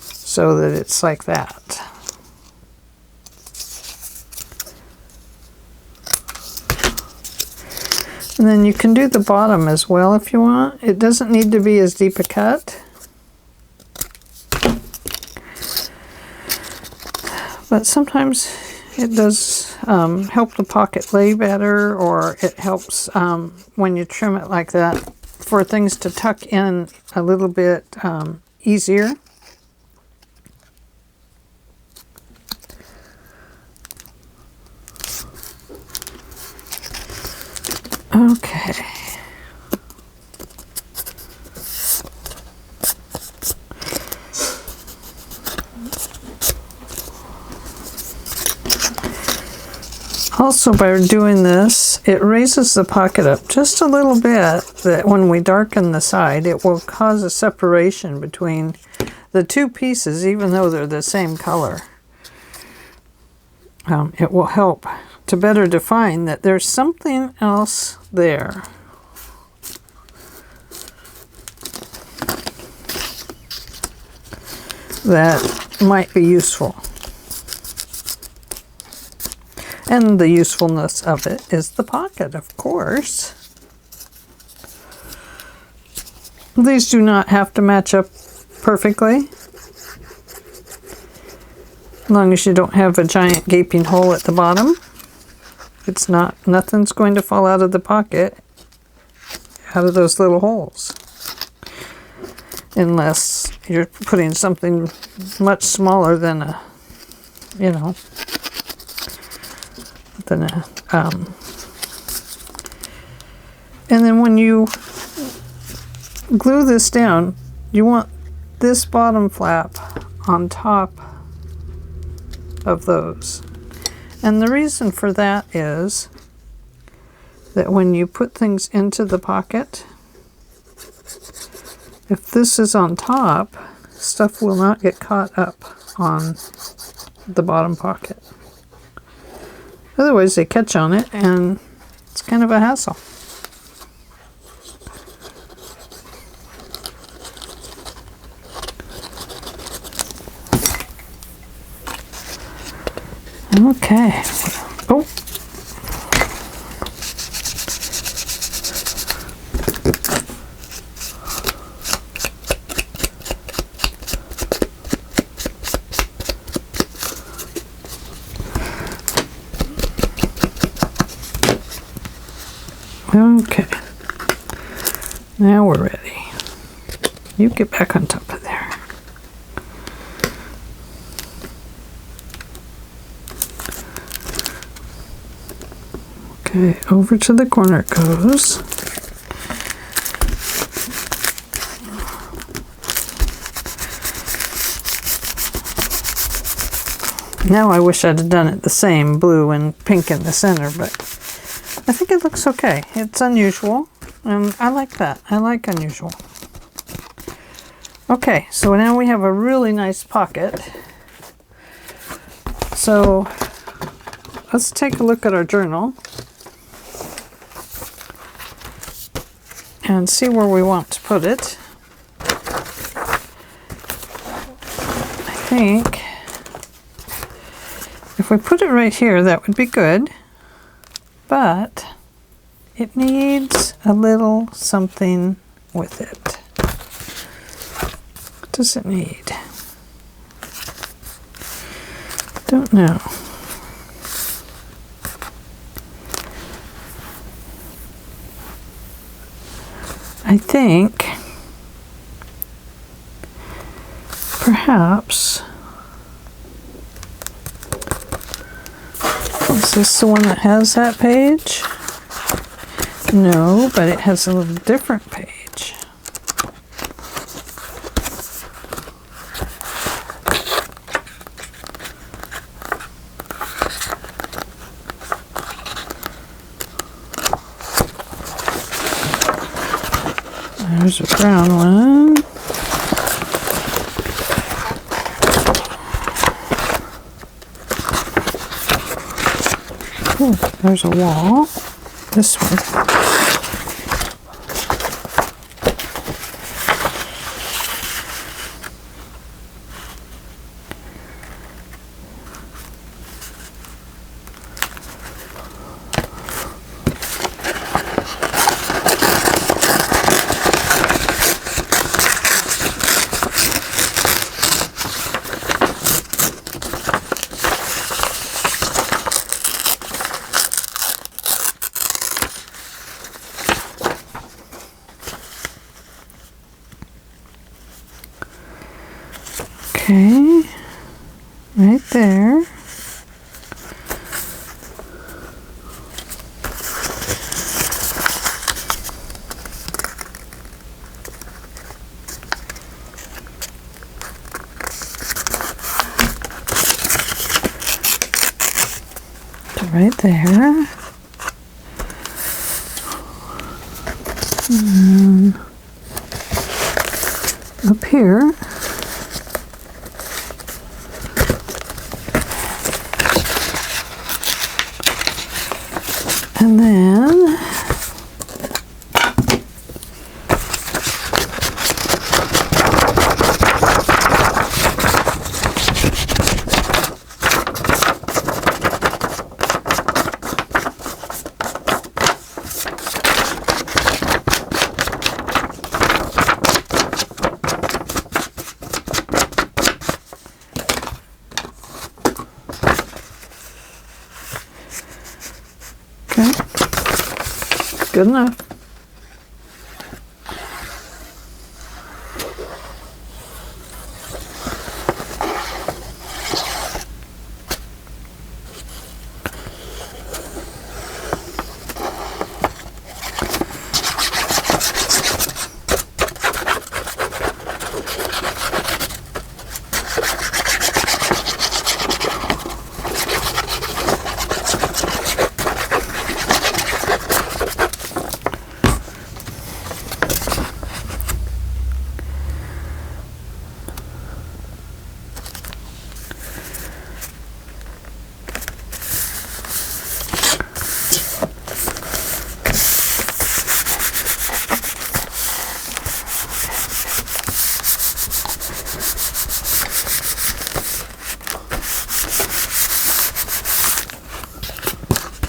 [SPEAKER 1] so that it's like that. And then you can do the bottom as well if you want. It doesn't need to be as deep a cut. But sometimes it does help the pocket lay better, or it helps when you trim it like that for things to tuck in a little bit easier. Okay. Also, by doing this, it raises the pocket up just a little bit, that when we darken the side, it will cause a separation between the two pieces, even though they're the same color. It will help to better define that there's something else there. That might be useful. And the usefulness of it is the pocket, of course. These do not have to match up perfectly, as long as you don't have a giant gaping hole at the bottom. It's not, nothing's going to fall out of the pocket out of those little holes, unless you're putting something much smaller than a, you know, than a, and then when you glue this down, you want this bottom flap on top of those. And the reason for that is that when you put things into the pocket, if this is on top, stuff will not get caught up on the bottom pocket. Otherwise they catch on it and it's kind of a hassle. Okay. Oh. Okay. Now we're ready. You get back on top of there. Okay, over to the corner it goes. Now I wish I'd have done it the same, blue and pink in the center, but I think it looks okay. It's unusual, and I like that. I like unusual. Okay, so now we have a really nice pocket. So let's take a look at our journal and see where we want to put it. I think if we put it right here, that would be good, but it needs a little something with it. What does it need? Don't know. I think perhaps, is this the one that has that page? No, but it has a little different page. There's a brown one. Oh, there's a wall. This one. Okay, right there. Right there. And up here. And then okay, good enough.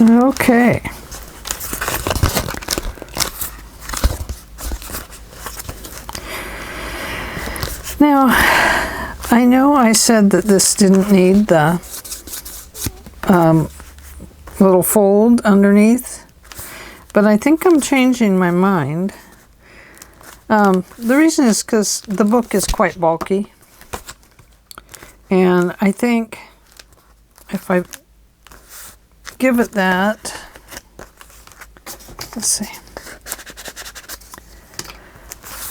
[SPEAKER 1] Okay. Now, I know I said that this didn't need the little fold underneath, but I think I'm changing my mind. The reason is because the book is quite bulky, and I think if I give it that, let's see,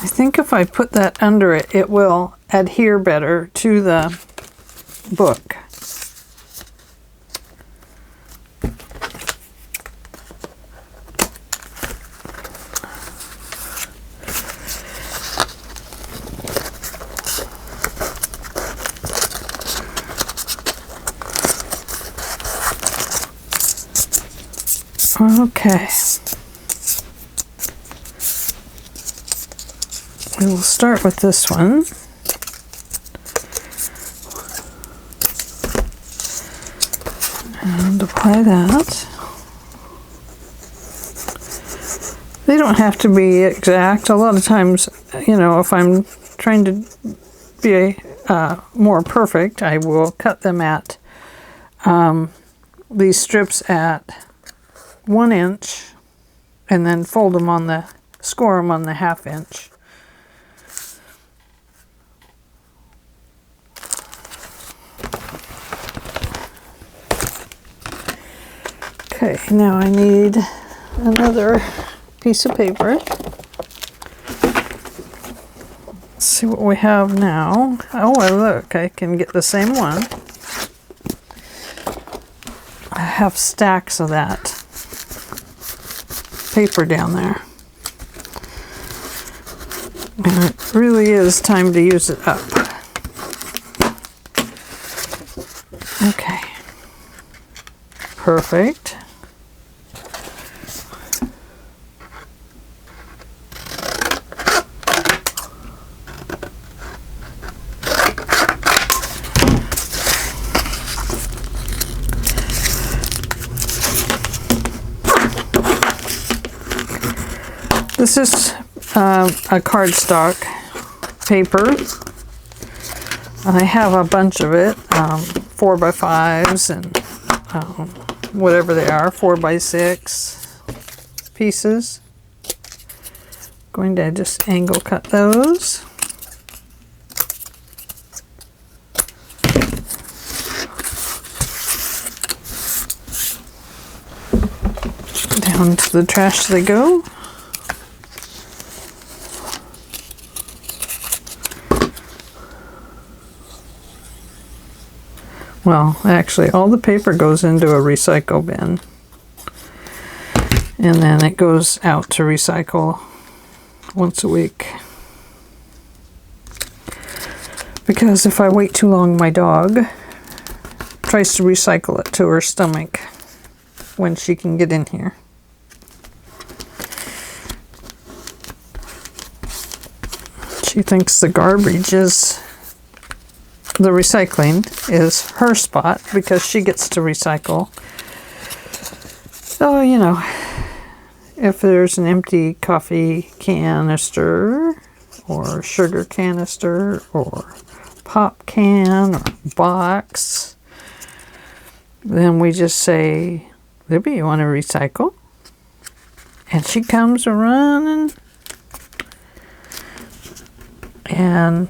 [SPEAKER 1] I think if I put that under it, it will adhere better to the book. Okay. We will start with this one. And apply that. They don't have to be exact. A lot of times, you know, if I'm trying to be more perfect, I will cut them at these strips at 1 inch and then fold them on the, score them on the 1/2 inch. Okay, now I need another piece of paper. Let's see what we have now. Oh, look, I can get the same one. I have stacks of that paper down there. And it really is time to use it up. Okay. Perfect. This is a cardstock paper. I have a bunch of it, 4x5s and whatever they are, 4x6 pieces. Going to just angle cut those. Down to the trash they go. Well, actually, all the paper goes into a recycle bin. And then it goes out to recycle once a week. Because if I wait too long, my dog tries to recycle it to her stomach when she can get in here. She thinks the garbage is... the recycling is her spot because she gets to recycle. So, you know, if there's an empty coffee canister or sugar canister or pop can or box, then we just say, Libby, you want to recycle? And she comes running and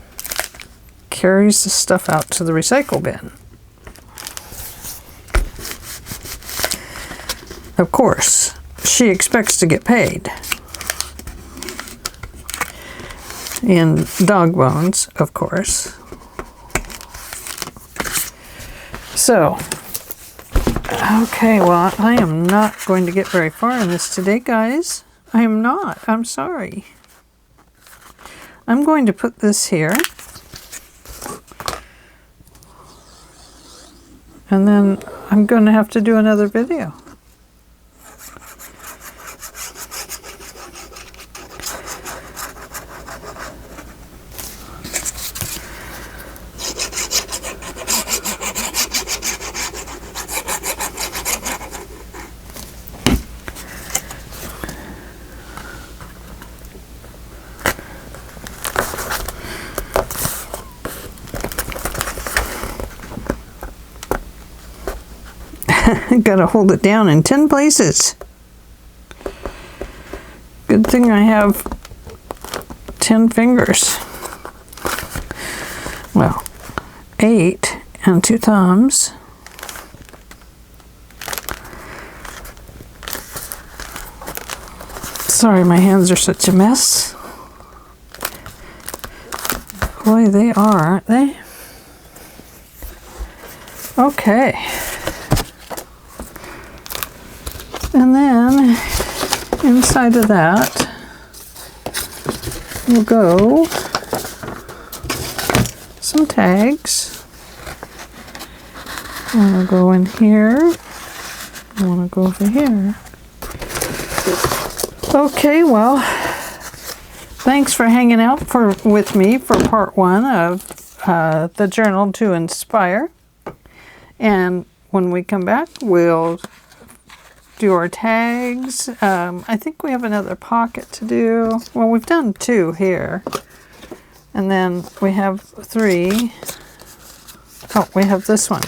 [SPEAKER 1] carries the stuff out to the recycle bin. Of course, she expects to get paid in dog bones, of course. So, okay, well, I am not going to get very far in this today, guys. I am not. I'm sorry. I'm going to put this here. And then I'm going to have to do another video. Gotta hold it down in 10 places. Good thing I have 10 fingers. Well, 8 and 2 thumbs. Sorry, my hands are such a mess. Boy, they are, aren't they? Okay. And then inside of that will go some tags. I want to go in here. I want to go over here. Okay, well, thanks for hanging out with me for part 1 of the Journal to Inspire. And when we come back, we'll do our tags. I think we have another pocket to do. Well, we've done 2 here. And then we have 3. Oh, we have this one.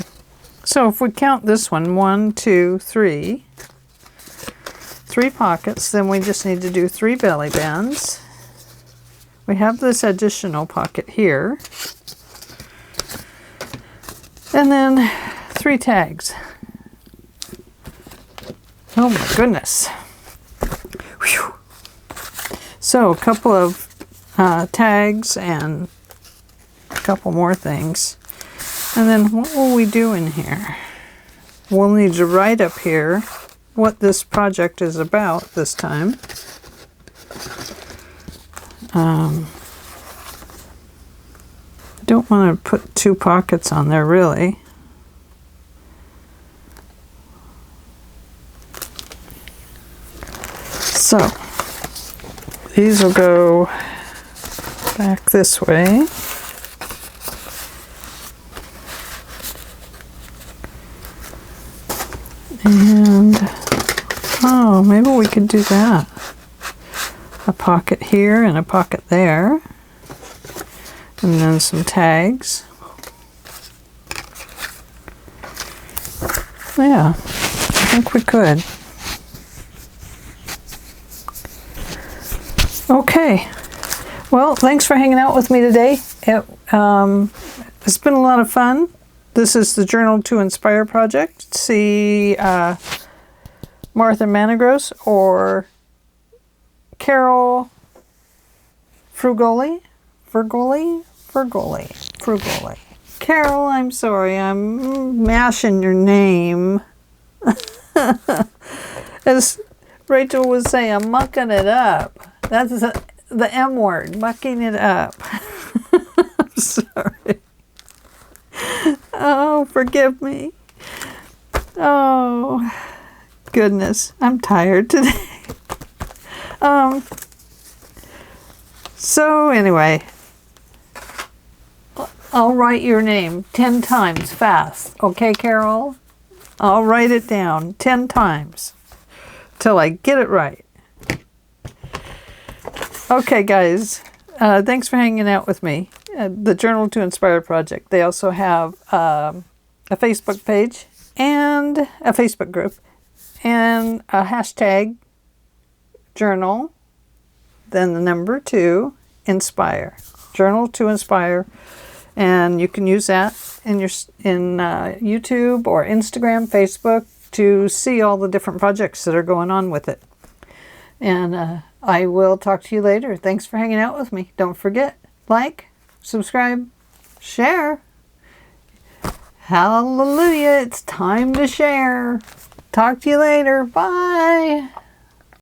[SPEAKER 1] So if we count this one, 1, 2, 3. 3 pockets, then we just need to do 3 belly bands. We have this additional pocket here. And then 3 tags. Oh my goodness. Whew. So a couple of tags and a couple more things. And then what will we do in here? We'll need to write up here what this project is about this time. I don't want to put 2 pockets on there really. So these will go back this way. And oh, maybe we could do that. A pocket here and a pocket there. And then some tags. Yeah, I think we could. Okay. Well, thanks for hanging out with me today. It's been a lot of fun. This is the Journal to Inspire project. See Martha Manigros or Carol Frugoli. Carol, I'm sorry, I'm mashing your name. As Rachel would say, I'm mucking it up. That's the M word, mucking it up. I'm sorry. Oh, forgive me. Oh, goodness, I'm tired today. So anyway, I'll write your name 10 times fast. Okay, Carol? I'll write it down 10 times till I get it right. Okay, guys. Thanks for hanging out with me. The Journal to Inspire project. They also have a Facebook page and a Facebook group and a hashtag journal, then the number 2, inspire. Journal to Inspire. And you can use that in YouTube or Instagram, Facebook to see all the different projects that are going on with it. And I will talk to you later. Thanks for hanging out with me. Don't forget, like, subscribe, share. Hallelujah, it's time to share. Talk to you later. Bye.